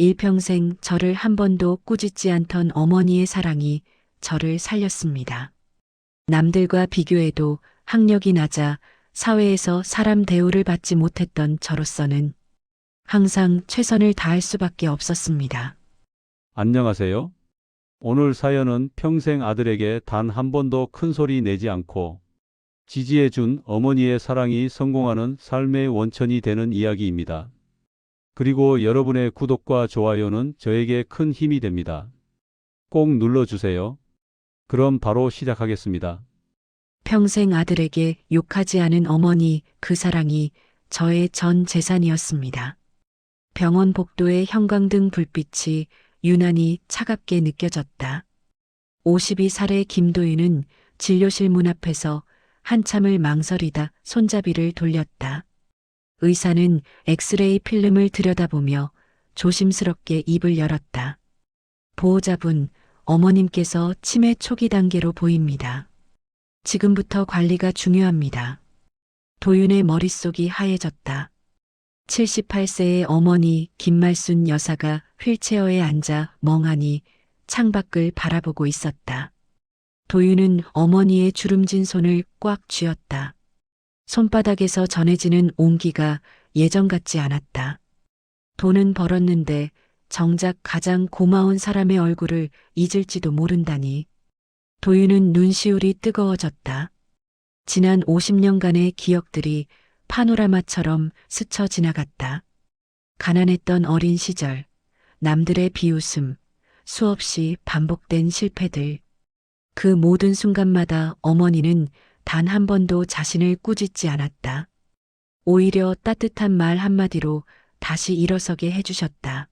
일평생 저를 한 번도 꾸짖지 않던 어머니의 사랑이 저를 살렸습니다. 남들과 비교해도 학력이 낮아 사회에서 사람 대우를 받지 못했던 저로서는 항상 최선을 다할 수밖에 없었습니다. 안녕하세요. 오늘 사연은 평생 아들에게 단 한 번도 큰 소리 내지 않고 지지해 준 어머니의 사랑이 성공하는 삶의 원천이 되는 이야기입니다. 그리고 여러분의 구독과 좋아요는 저에게 큰 힘이 됩니다. 꼭 눌러주세요. 그럼 바로 시작하겠습니다. 평생 아들에게 욕하지 않은 어머니, 그 사랑이 저의 전 재산이었습니다. 병원 복도의 형광등 불빛이 유난히 차갑게 느껴졌다. 52살의 김도윤은 진료실 문 앞에서 한참을 망설이다 손잡이를 돌렸다. 의사는 엑스레이 필름을 들여다보며 조심스럽게 입을 열었다. 보호자분, 어머님께서 치매 초기 단계로 보입니다. 지금부터 관리가 중요합니다. 도윤의 머릿속이 하얘졌다. 78세의 어머니 김말순 여사가 휠체어에 앉아 멍하니 창밖을 바라보고 있었다. 도윤은 어머니의 주름진 손을 꽉 쥐었다. 손바닥에서 전해지는 온기가 예전 같지 않았다. 돈은 벌었는데 정작 가장 고마운 사람의 얼굴을 잊을지도 모른다니. 도윤은 눈시울이 뜨거워졌다. 지난 50년간의 기억들이 파노라마처럼 스쳐 지나갔다. 가난했던 어린 시절, 남들의 비웃음, 수없이 반복된 실패들. 그 모든 순간마다 어머니는 단 한 번도 자신을 꾸짖지 않았다. 오히려 따뜻한 말 한마디로 다시 일어서게 해주셨다.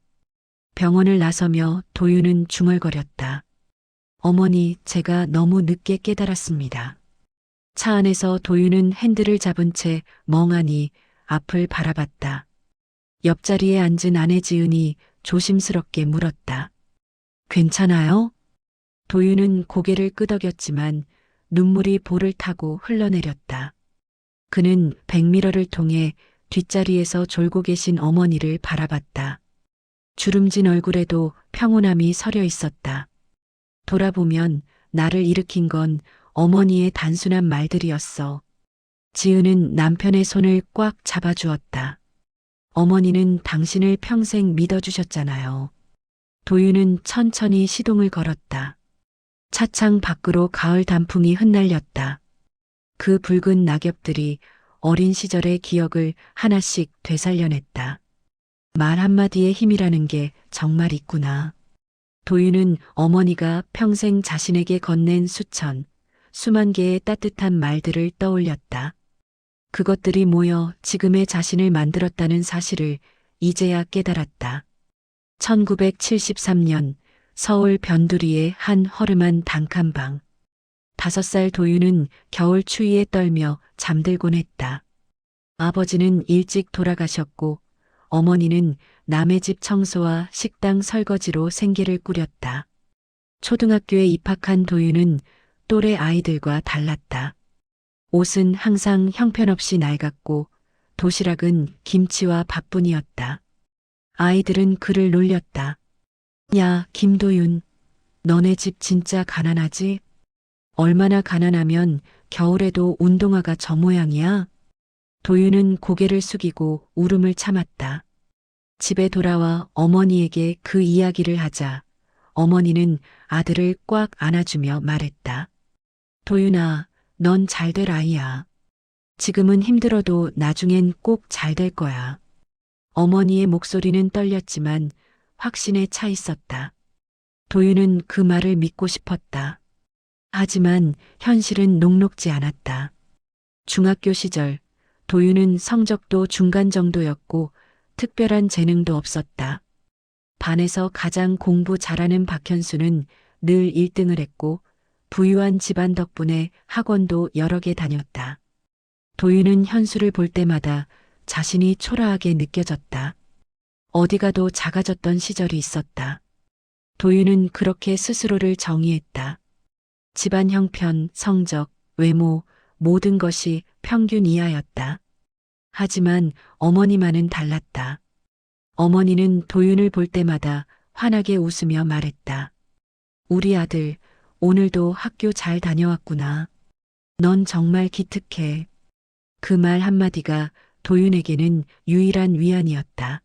병원을 나서며 도윤은 중얼거렸다. 어머니, 제가 너무 늦게 깨달았습니다. 차 안에서 도윤은 핸들을 잡은 채 멍하니 앞을 바라봤다. 옆자리에 앉은 아내 지은이 조심스럽게 물었다. 괜찮아요? 도윤은 고개를 끄덕였지만 눈물이 볼을 타고 흘러내렸다. 그는 백미러를 통해 뒷자리에서 졸고 계신 어머니를 바라봤다. 주름진 얼굴에도 평온함이 서려 있었다. 돌아보면 나를 일으킨 건 어머니의 단순한 말들이었어. 지은은 남편의 손을 꽉 잡아주었다. 어머니는 당신을 평생 믿어주셨잖아요. 도윤은 천천히 시동을 걸었다. 차창 밖으로 가을 단풍이 흩날렸다. 그 붉은 낙엽들이 어린 시절의 기억을 하나씩 되살려냈다. 말 한마디의 힘이라는 게 정말 있구나. 도윤은 어머니가 평생 자신에게 건넨 수만 개의 따뜻한 말들을 떠올렸다. 그것들이 모여 지금의 자신을 만들었다는 사실을 이제야 깨달았다. 1973년 서울 변두리의 한 허름한 단칸방. 5살 도윤은 겨울 추위에 떨며 잠들곤 했다. 아버지는 일찍 돌아가셨고 어머니는 남의 집 청소와 식당 설거지로 생계를 꾸렸다. 초등학교에 입학한 도윤은 또래 아이들과 달랐다. 옷은 항상 형편없이 낡았고 도시락은 김치와 밥뿐이었다. 아이들은 그를 놀렸다. 야, 김도윤, 너네 집 진짜 가난하지? 얼마나 가난하면 겨울에도 운동화가 저 모양이야? 도윤은 고개를 숙이고 울음을 참았다. 집에 돌아와 어머니에게 그 이야기를 하자 어머니는 아들을 꽉 안아주며 말했다. 도윤아, 넌 잘 될 아이야. 지금은 힘들어도 나중엔 꼭 잘 될 거야. 어머니의 목소리는 떨렸지만 확신에 차 있었다. 도윤은 그 말을 믿고 싶었다. 하지만 현실은 녹록지 않았다. 중학교 시절 도윤은 성적도 중간 정도였고 특별한 재능도 없었다. 반에서 가장 공부 잘하는 박현수는 늘 1등을 했고 부유한 집안 덕분에 학원도 여러 개 다녔다. 도윤은 현수를 볼 때마다 자신이 초라하게 느껴졌다. 어디 가도 작아졌던 시절이 있었다. 도윤은 그렇게 스스로를 정의했다. 집안 형편, 성적, 외모, 모든 것이 평균 이하였다. 하지만 어머니만은 달랐다. 어머니는 도윤을 볼 때마다 환하게 웃으며 말했다. 우리 아들, 오늘도 학교 잘 다녀왔구나. 넌 정말 기특해. 그 말 한마디가 도윤에게는 유일한 위안이었다.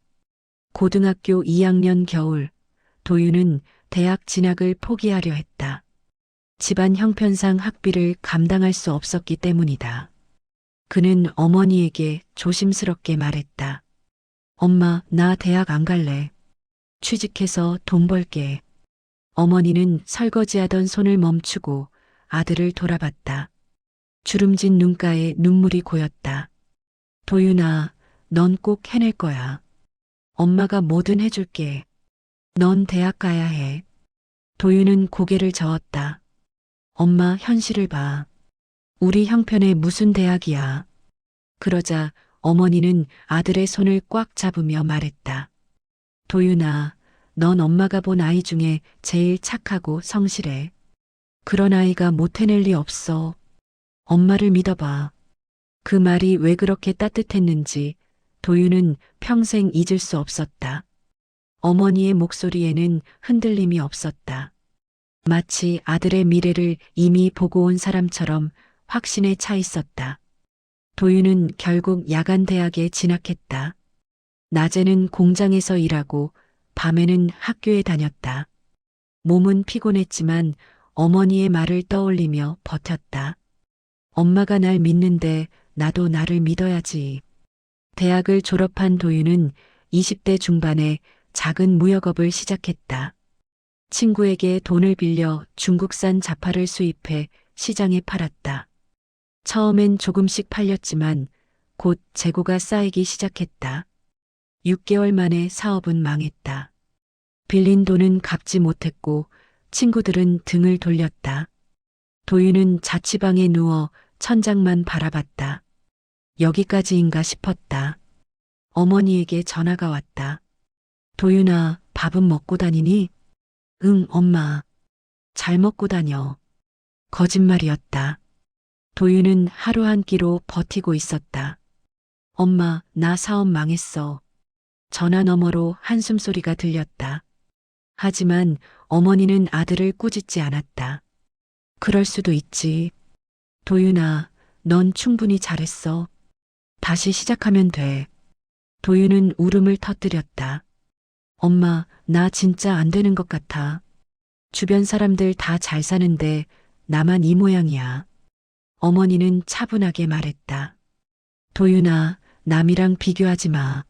고등학교 2학년 겨울, 도윤은 대학 진학을 포기하려 했다. 집안 형편상 학비를 감당할 수 없었기 때문이다. 그는 어머니에게 조심스럽게 말했다. 엄마, 나 대학 안 갈래. 취직해서 돈 벌게. 어머니는 설거지하던 손을 멈추고 아들을 돌아봤다. 주름진 눈가에 눈물이 고였다. 도윤아, 넌 꼭 해낼 거야. 엄마가 뭐든 해줄게. 넌 대학 가야 해. 도윤은 고개를 저었다. 엄마, 현실을 봐. 우리 형편에 무슨 대학이야. 그러자 어머니는 아들의 손을 꽉 잡으며 말했다. 도윤아, 넌 엄마가 본 아이 중에 제일 착하고 성실해. 그런 아이가 못 해낼 리 없어. 엄마를 믿어봐. 그 말이 왜 그렇게 따뜻했는지 도윤은 평생 잊을 수 없었다. 어머니의 목소리에는 흔들림이 없었다. 마치 아들의 미래를 이미 보고 온 사람처럼 확신에 차 있었다. 도윤은 결국 야간 대학에 진학했다. 낮에는 공장에서 일하고 밤에는 학교에 다녔다. 몸은 피곤했지만 어머니의 말을 떠올리며 버텼다. 엄마가 날 믿는데 나도 나를 믿어야지. 대학을 졸업한 도윤은 20대 중반에 작은 무역업을 시작했다. 친구에게 돈을 빌려 중국산 자파를 수입해 시장에 팔았다. 처음엔 조금씩 팔렸지만 곧 재고가 쌓이기 시작했다. 6개월 만에 사업은 망했다. 빌린 돈은 갚지 못했고 친구들은 등을 돌렸다. 도윤은 자취방에 누워 천장만 바라봤다. 여기까지인가 싶었다. 어머니에게 전화가 왔다. 도윤아, 밥은 먹고 다니니? 응, 엄마. 잘 먹고 다녀. 거짓말이었다. 도윤은 하루 한 끼로 버티고 있었다. 엄마, 나 사업 망했어. 전화 너머로 한숨소리가 들렸다. 하지만 어머니는 아들을 꾸짖지 않았다. 그럴 수도 있지. 도윤아, 넌 충분히 잘했어. 다시 시작하면 돼. 도윤은 울음을 터뜨렸다. 엄마, 나 진짜 안 되는 것 같아. 주변 사람들 다 잘 사는데 나만 이 모양이야. 어머니는 차분하게 말했다. 도윤아, 남이랑 비교하지 마.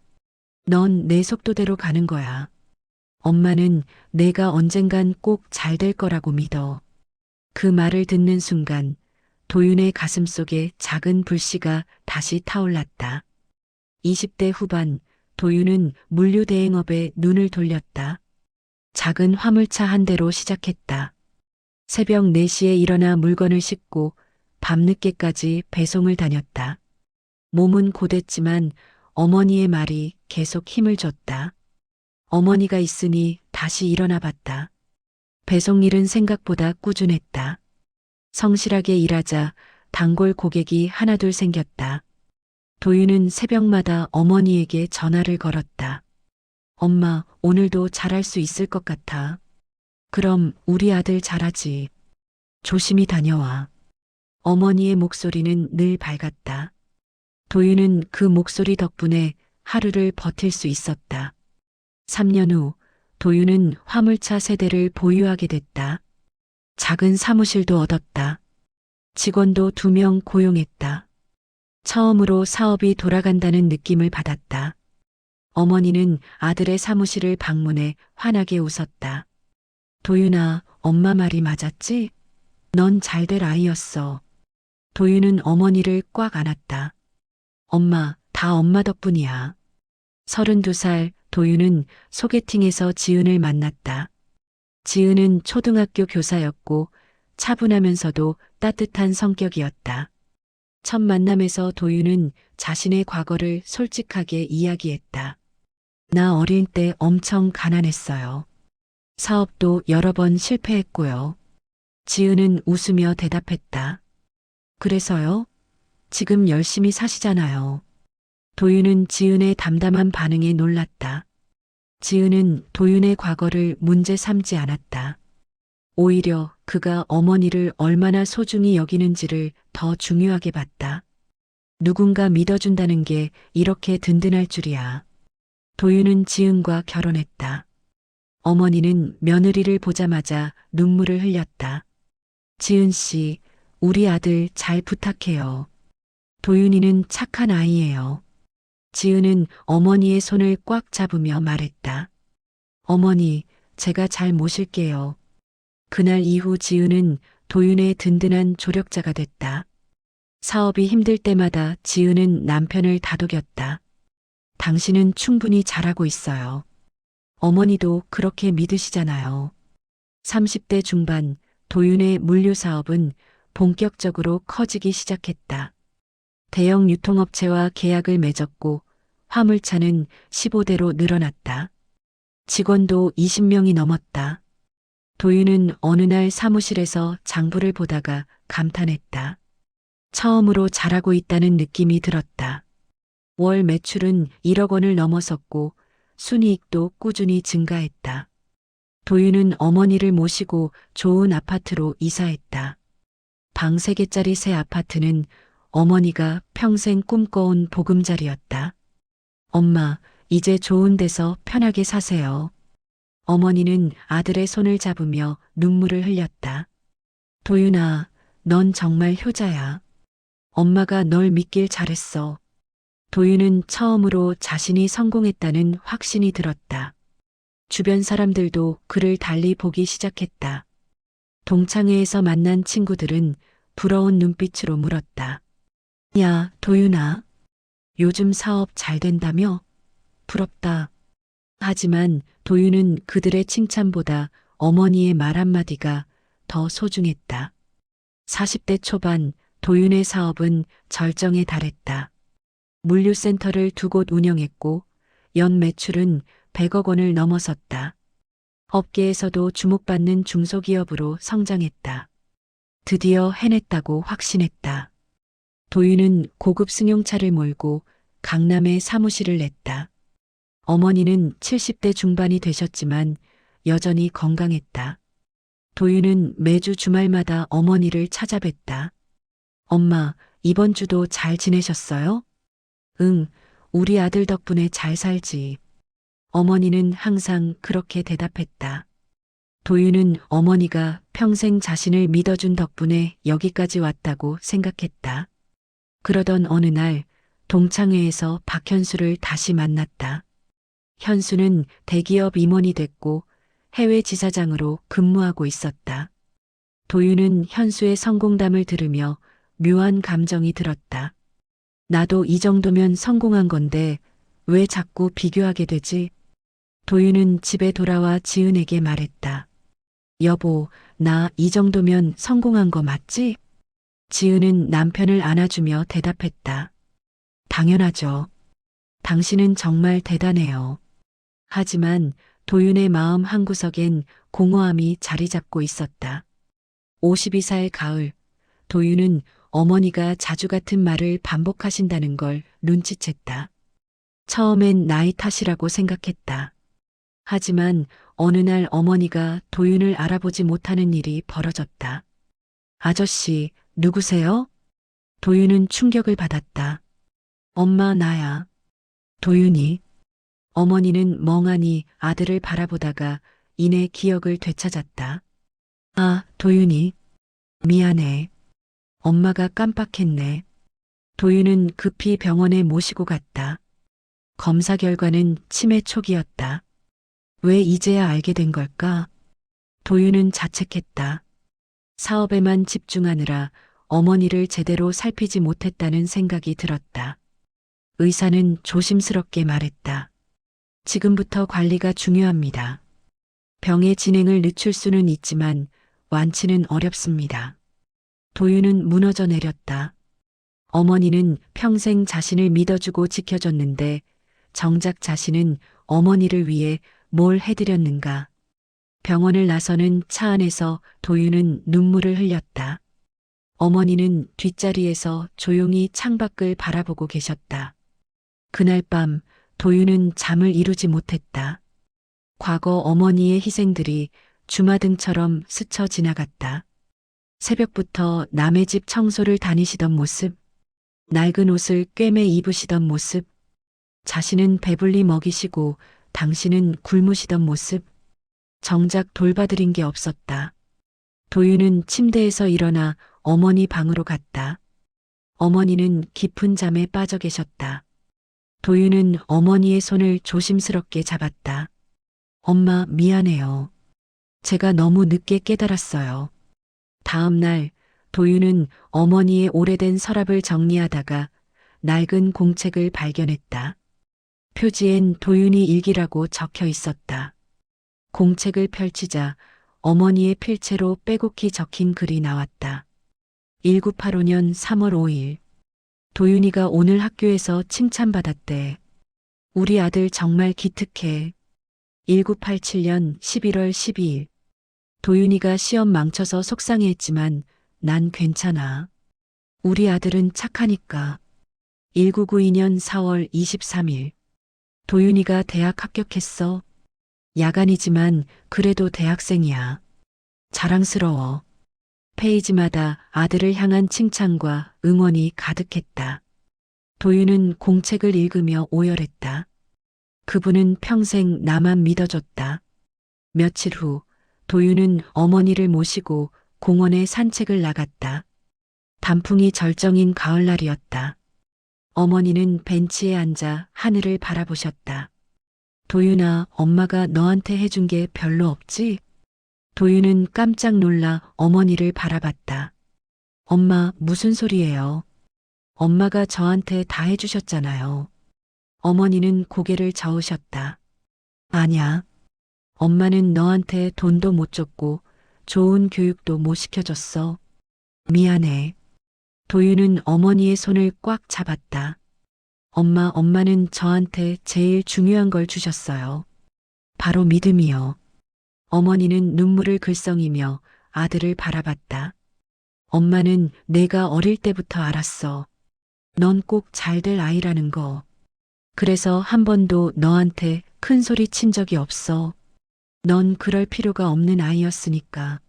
넌 내 속도대로 가는 거야. 엄마는 내가 언젠간 꼭 잘 될 거라고 믿어. 그 말을 듣는 순간 도윤의 가슴 속에 작은 불씨가 다시 타올랐다. 20대 후반 도윤은 물류대행업에 눈을 돌렸다. 작은 화물차 한 대로 시작했다. 새벽 4시에 일어나 물건을 싣고 밤늦게까지 배송을 다녔다. 몸은 고됐지만 어머니의 말이 계속 힘을 줬다. 어머니가 있으니 다시 일어나 봤다. 배송 일은 생각보다 꾸준했다. 성실하게 일하자 단골 고객이 하나둘 생겼다. 도윤은 새벽마다 어머니에게 전화를 걸었다. 엄마, 오늘도 잘할 수 있을 것 같아. 그럼 우리 아들 잘하지. 조심히 다녀와. 어머니의 목소리는 늘 밝았다. 도윤은 그 목소리 덕분에 하루를 버틸 수 있었다. 3년 후 도윤은 화물차 세대를 보유하게 됐다. 작은 사무실도 얻었다. 직원도 2명 고용했다. 처음으로 사업이 돌아간다는 느낌을 받았다. 어머니는 아들의 사무실을 방문해 환하게 웃었다. 도윤아, 엄마 말이 맞았지? 넌 잘 될 아이였어. 도윤은 어머니를 꽉 안았다. 엄마, 다 엄마 덕분이야. 32살 도윤은 소개팅에서 지은을 만났다. 지은은 초등학교 교사였고 차분하면서도 따뜻한 성격이었다. 첫 만남에서 도윤은 자신의 과거를 솔직하게 이야기했다. 나 어릴 때 엄청 가난했어요. 사업도 여러 번 실패했고요. 지은은 웃으며 대답했다. 그래서요? 지금 열심히 사시잖아요. 도윤은 지은의 담담한 반응에 놀랐다. 지은은 도윤의 과거를 문제 삼지 않았다. 오히려 그가 어머니를 얼마나 소중히 여기는지를 더 중요하게 봤다. 누군가 믿어준다는 게 이렇게 든든할 줄이야. 도윤은 지은과 결혼했다. 어머니는 며느리를 보자마자 눈물을 흘렸다. 지은 씨, 우리 아들 잘 부탁해요. 도윤이는 착한 아이예요. 지은은 어머니의 손을 꽉 잡으며 말했다. 어머니, 제가 잘 모실게요. 그날 이후 지은은 도윤의 든든한 조력자가 됐다. 사업이 힘들 때마다 지은은 남편을 다독였다. 당신은 충분히 잘하고 있어요. 어머니도 그렇게 믿으시잖아요. 30대 중반 도윤의 물류 사업은 본격적으로 커지기 시작했다. 대형 유통업체와 계약을 맺었고 화물차는 15대로 늘어났다. 직원도 20명이 넘었다. 도윤은 어느 날 사무실에서 장부를 보다가 감탄했다. 처음으로 잘하고 있다는 느낌이 들었다. 월 매출은 1억 원을 넘어섰고 순이익도 꾸준히 증가했다. 도윤은 어머니를 모시고 좋은 아파트로 이사했다. 방 3개짜리 새 아파트는 어머니가 평생 꿈꿔온 보금자리였다. 엄마, 이제 좋은 데서 편하게 사세요. 어머니는 아들의 손을 잡으며 눈물을 흘렸다. 도윤아, 넌 정말 효자야. 엄마가 널 믿길 잘했어. 도윤은 처음으로 자신이 성공했다는 확신이 들었다. 주변 사람들도 그를 달리 보기 시작했다. 동창회에서 만난 친구들은 부러운 눈빛으로 물었다. 야, 도윤아. 요즘 사업 잘 된다며? 부럽다. 하지만 도윤은 그들의 칭찬보다 어머니의 말 한마디가 더 소중했다. 40대 초반 도윤의 사업은 절정에 달했다. 물류센터를 2곳 운영했고 연 매출은 100억 원을 넘어섰다. 업계에서도 주목받는 중소기업으로 성장했다. 드디어 해냈다고 확신했다. 도윤은 고급 승용차를 몰고 강남에 사무실을 냈다. 어머니는 70대 중반이 되셨지만 여전히 건강했다. 도윤은 매주 주말마다 어머니를 찾아뵀다. 엄마, 이번 주도 잘 지내셨어요? 응, 우리 아들 덕분에 잘 살지. 어머니는 항상 그렇게 대답했다. 도윤은 어머니가 평생 자신을 믿어준 덕분에 여기까지 왔다고 생각했다. 그러던 어느 날 동창회에서 박현수를 다시 만났다. 현수는 대기업 임원이 됐고 해외 지사장으로 근무하고 있었다. 도윤은 현수의 성공담을 들으며 묘한 감정이 들었다. 나도 이 정도면 성공한 건데 왜 자꾸 비교하게 되지? 도윤은 집에 돌아와 지은에게 말했다. 여보, 나 이 정도면 성공한 거 맞지? 지은은 남편을 안아주며 대답했다. 당연하죠. 당신은 정말 대단해요. 하지만 도윤의 마음 한구석엔 공허함이 자리 잡고 있었다. 52살 가을, 도윤은 어머니가 자주 같은 말을 반복하신다는 걸 눈치챘다. 처음엔 나이 탓이라고 생각했다. 하지만 어느 날 어머니가 도윤을 알아보지 못하는 일이 벌어졌다. 아저씨, 누구세요? 도윤은 충격을 받았다. 엄마, 나야. 도윤이. 어머니는 멍하니 아들을 바라보다가 이내 기억을 되찾았다. 아, 도윤이. 미안해. 엄마가 깜빡했네. 도윤은 급히 병원에 모시고 갔다. 검사 결과는 치매 초기였다. 왜 이제야 알게 된 걸까? 도윤은 자책했다. 사업에만 집중하느라 어머니를 제대로 살피지 못했다는 생각이 들었다. 의사는 조심스럽게 말했다. 지금부터 관리가 중요합니다. 병의 진행을 늦출 수는 있지만 완치는 어렵습니다. 도윤은 무너져 내렸다. 어머니는 평생 자신을 믿어주고 지켜줬는데 정작 자신은 어머니를 위해 뭘 해드렸는가. 병원을 나서는 차 안에서 도윤은 눈물을 흘렸다. 어머니는 뒷자리에서 조용히 창밖을 바라보고 계셨다. 그날 밤 도윤은 잠을 이루지 못했다. 과거 어머니의 희생들이 주마등처럼 스쳐 지나갔다. 새벽부터 남의 집 청소를 다니시던 모습, 낡은 옷을 꿰매 입으시던 모습, 자신은 배불리 먹이시고 당신은 굶으시던 모습, 정작 돌봐드린 게 없었다. 도윤은 침대에서 일어나 어머니 방으로 갔다. 어머니는 깊은 잠에 빠져 계셨다. 도윤은 어머니의 손을 조심스럽게 잡았다. 엄마, 미안해요. 제가 너무 늦게 깨달았어요. 다음 날 도윤은 어머니의 오래된 서랍을 정리하다가 낡은 공책을 발견했다. 표지엔 도윤이 일기라고 적혀 있었다. 공책을 펼치자 어머니의 필체로 빼곡히 적힌 글이 나왔다. 1985년 3월 5일. 도윤이가 오늘 학교에서 칭찬받았대. 우리 아들 정말 기특해. 1987년 11월 12일. 도윤이가 시험 망쳐서 속상해했지만 난 괜찮아. 우리 아들은 착하니까. 1992년 4월 23일. 도윤이가 대학 합격했어. 야간이지만 그래도 대학생이야. 자랑스러워. 페이지마다 아들을 향한 칭찬과 응원이 가득했다. 도윤은 공책을 읽으며 오열했다. 그분은 평생 나만 믿어줬다. 며칠 후 도윤은 어머니를 모시고 공원에 산책을 나갔다. 단풍이 절정인 가을날이었다. 어머니는 벤치에 앉아 하늘을 바라보셨다. 도윤아, 엄마가 너한테 해준 게 별로 없지? 도윤은 깜짝 놀라 어머니를 바라봤다. 엄마, 무슨 소리예요? 엄마가 저한테 다 해주셨잖아요. 어머니는 고개를 저으셨다. 아냐. 엄마는 너한테 돈도 못 줬고 좋은 교육도 못 시켜줬어. 미안해. 도윤은 어머니의 손을 꽉 잡았다. 엄마는 저한테 제일 중요한 걸 주셨어요. 바로 믿음이요. 어머니는 눈물을 글썽이며 아들을 바라봤다. 엄마는 내가 어릴 때부터 알았어. 넌 꼭 잘 될 아이라는 거. 그래서 한 번도 너한테 큰 소리 친 적이 없어. 넌 그럴 필요가 없는 아이였으니까.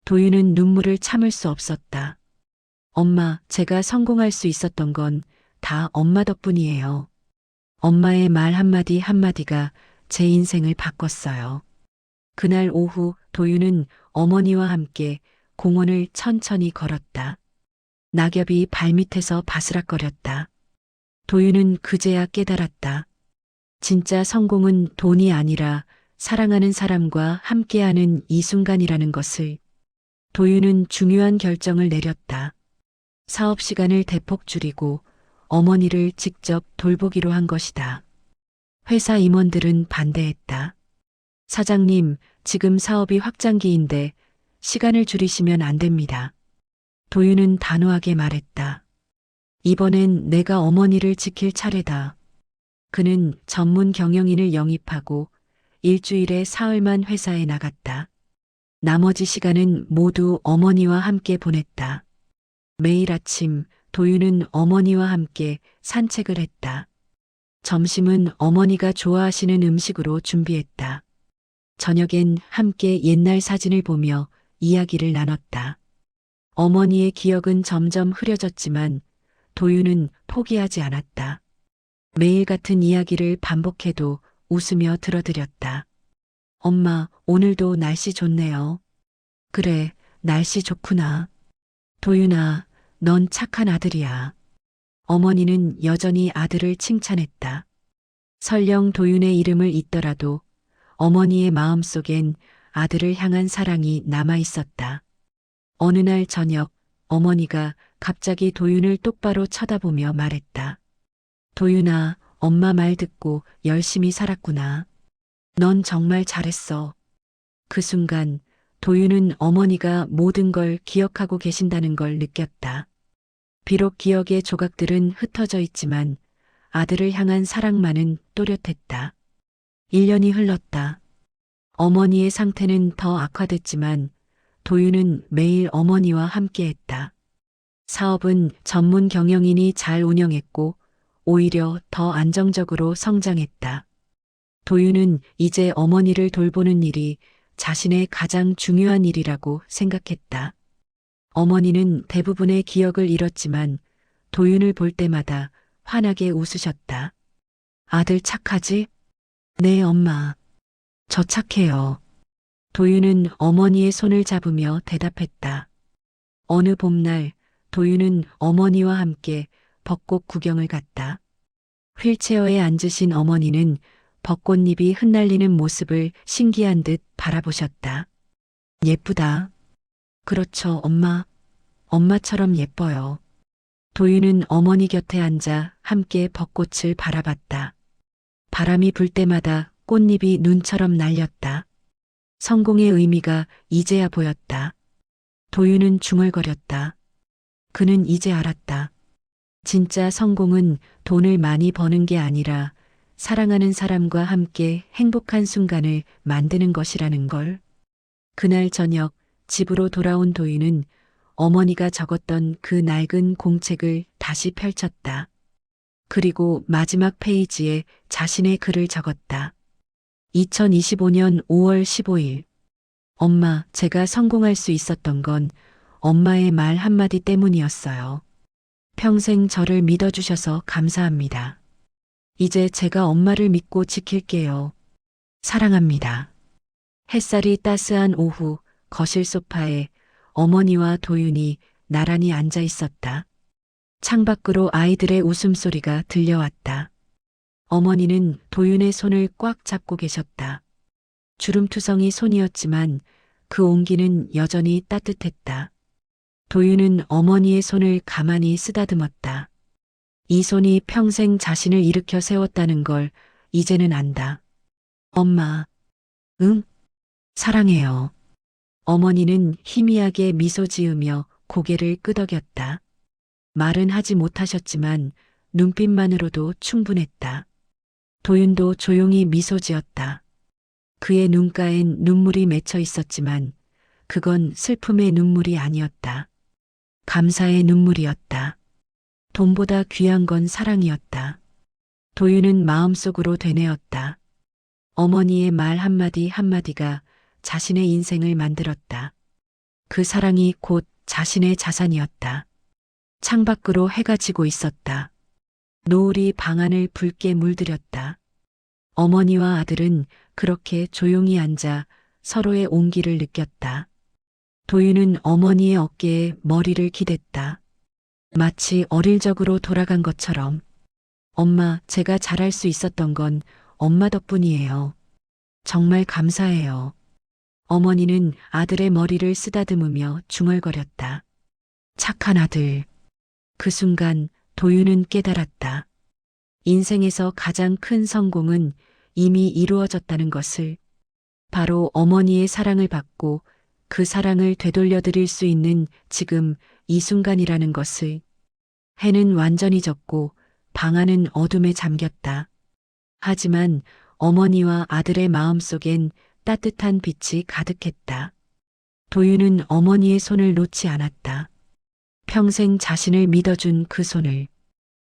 도윤은 눈물을 참을 수 없었다. 엄마, 제가 성공할 수 있었던 건 다 엄마 덕분이에요. 엄마의 말 한마디 한마디가 제 인생을 바꿨어요. 그날 오후 도윤은 어머니와 함께 공원을 천천히 걸었다. 낙엽이 발밑에서 바스락거렸다. 도윤은 그제야 깨달았다. 진짜 성공은 돈이 아니라 사랑하는 사람과 함께하는 이 순간이라는 것을. 도윤은 중요한 결정을 내렸다. 사업 시간을 대폭 줄이고 어머니를 직접 돌보기로 한 것이다. 회사 임원들은 반대했다. 사장님, 지금 사업이 확장기인데 시간을 줄이시면 안 됩니다. 도윤은 단호하게 말했다. 이번엔 내가 어머니를 지킬 차례다. 그는 전문 경영인을 영입하고 일주일에 사흘만 회사에 나갔다. 나머지 시간은 모두 어머니와 함께 보냈다. 매일 아침 도윤은 어머니와 함께 산책을 했다. 점심은 어머니가 좋아하시는 음식으로 준비했다. 저녁엔 함께 옛날 사진을 보며 이야기를 나눴다. 어머니의 기억은 점점 흐려졌지만 도윤은 포기하지 않았다. 매일 같은 이야기를 반복해도 웃으며 들어드렸다. 엄마, 오늘도 날씨 좋네요. 그래, 날씨 좋구나. 도윤아, 넌 착한 아들이야. 어머니는 여전히 아들을 칭찬했다. 설령 도윤의 이름을 잊더라도 어머니의 마음속엔 아들을 향한 사랑이 남아 있었다. 어느 날 저녁 어머니가 갑자기 도윤을 똑바로 쳐다보며 말했다. 도윤아, 엄마 말 듣고 열심히 살았구나. 넌 정말 잘했어. 그 순간 도윤은 어머니가 모든 걸 기억하고 계신다는 걸 느꼈다. 비록 기억의 조각들은 흩어져 있지만 아들을 향한 사랑만은 또렷했다. 1년이 흘렀다. 어머니의 상태는 더 악화됐지만 도윤은 매일 어머니와 함께했다. 사업은 전문 경영인이 잘 운영했고 오히려 더 안정적으로 성장했다. 도윤은 이제 어머니를 돌보는 일이 자신의 가장 중요한 일이라고 생각했다. 어머니는 대부분의 기억을 잃었지만 도윤을 볼 때마다 환하게 웃으셨다. 아들 착하지? 네, 엄마. 저 착해요. 도윤은 어머니의 손을 잡으며 대답했다. 어느 봄날 도윤은 어머니와 함께 벚꽃 구경을 갔다. 휠체어에 앉으신 어머니는 벚꽃잎이 흩날리는 모습을 신기한 듯 바라보셨다. 예쁘다. 그렇죠, 엄마. 엄마처럼 예뻐요. 도윤은 어머니 곁에 앉아 함께 벚꽃을 바라봤다. 바람이 불 때마다 꽃잎이 눈처럼 날렸다. 성공의 의미가 이제야 보였다. 도윤은 중얼거렸다. 그는 이제 알았다. 진짜 성공은 돈을 많이 버는 게 아니라 사랑하는 사람과 함께 행복한 순간을 만드는 것이라는 걸. 그날 저녁 집으로 돌아온 도윤은 어머니가 적었던 그 낡은 공책을 다시 펼쳤다. 그리고 마지막 페이지에 자신의 글을 적었다. 2025년 5월 15일. 엄마, 제가 성공할 수 있었던 건 엄마의 말 한마디 때문이었어요. 평생 저를 믿어주셔서 감사합니다. 이제 제가 엄마를 믿고 지킬게요. 사랑합니다. 햇살이 따스한 오후 거실 소파에 어머니와 도윤이 나란히 앉아 있었다. 창밖으로 아이들의 웃음소리가 들려왔다. 어머니는 도윤의 손을 꽉 잡고 계셨다. 주름투성이 손이었지만 그 온기는 여전히 따뜻했다. 도윤은 어머니의 손을 가만히 쓰다듬었다. 이 손이 평생 자신을 일으켜 세웠다는 걸 이제는 안다. 엄마, 응? 사랑해요. 어머니는 희미하게 미소 지으며 고개를 끄덕였다. 말은 하지 못하셨지만 눈빛만으로도 충분했다. 도윤도 조용히 미소 지었다. 그의 눈가엔 눈물이 맺혀 있었지만 그건 슬픔의 눈물이 아니었다. 감사의 눈물이었다. 돈보다 귀한 건 사랑이었다. 도윤은 마음속으로 되뇌었다. 어머니의 말 한마디 한마디가 자신의 인생을 만들었다. 그 사랑이 곧 자신의 자산이었다. 창밖으로 해가 지고 있었다. 노을이 방 안을 붉게 물들였다. 어머니와 아들은 그렇게 조용히 앉아 서로의 온기를 느꼈다. 도윤은 어머니의 어깨에 머리를 기댔다. 마치 어릴 적으로 돌아간 것처럼. 엄마, 제가 잘할 수 있었던 건 엄마 덕분이에요. 정말 감사해요. 어머니는 아들의 머리를 쓰다듬으며 중얼거렸다. 착한 아들. 그 순간 도윤은 깨달았다. 인생에서 가장 큰 성공은 이미 이루어졌다는 것을. 바로 어머니의 사랑을 받고 그 사랑을 되돌려드릴 수 있는 지금 이 순간이라는 것을. 해는 완전히 졌고 방 안은 어둠에 잠겼다. 하지만 어머니와 아들의 마음속엔 따뜻한 빛이 가득했다. 도윤은 어머니의 손을 놓지 않았다. 평생 자신을 믿어준 그 손을.